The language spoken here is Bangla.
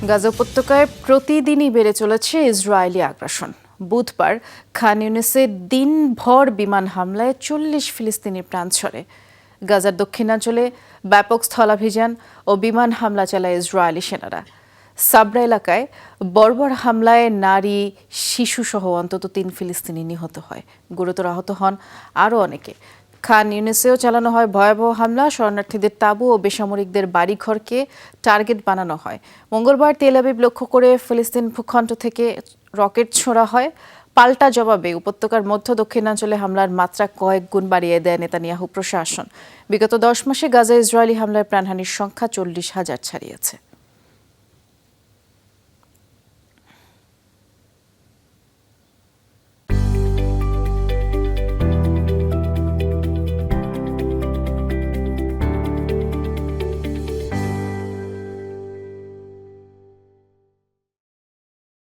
গাজা উপত্যকায় প্রতিদিনই বেড়ে চলেছে ইসরায়েলি আগ্রাসন। বুধবার খান ইউনিসে দিনভর বিমান হামলায় 40 ফিলিস্তিনির প্রাণ ছড়ে। গাজার দক্ষিণাঞ্চলে ব্যাপক স্থলাভিযান ও বিমান হামলা চালায় ইসরায়েলি সেনারা। সাবরা এলাকায় বর্বর হামলায় নারী, শিশুসহ অন্তত 3 ফিলিস্তিনি নিহত হয়। গুরুতর আহত হন আরও অনেকে। খান ইউনিসেও চালানো হয় ভয়াবহ হামলা। শরণার্থীদের তাঁবু ও বেসামরিকদের বাড়িঘরকে টার্গেট বানানো হয়। মঙ্গলবার তেল আবিব লক্ষ্য করে ফিলিস্তিন ভূখণ্ড থেকে রকেট ছোড়া হয়। পাল্টা জবাবে উপত্যকার মধ্য দক্ষিণাঞ্চলে হামলার মাত্রা কয়েক গুণ বাড়িয়ে দেয় নেতানিয়াহু প্রশাসন। বিগত 10 মাসে গাজা ইসরায়েলি হামলায় প্রাণহানির সংখ্যা 40,000 ছাড়িয়েছে।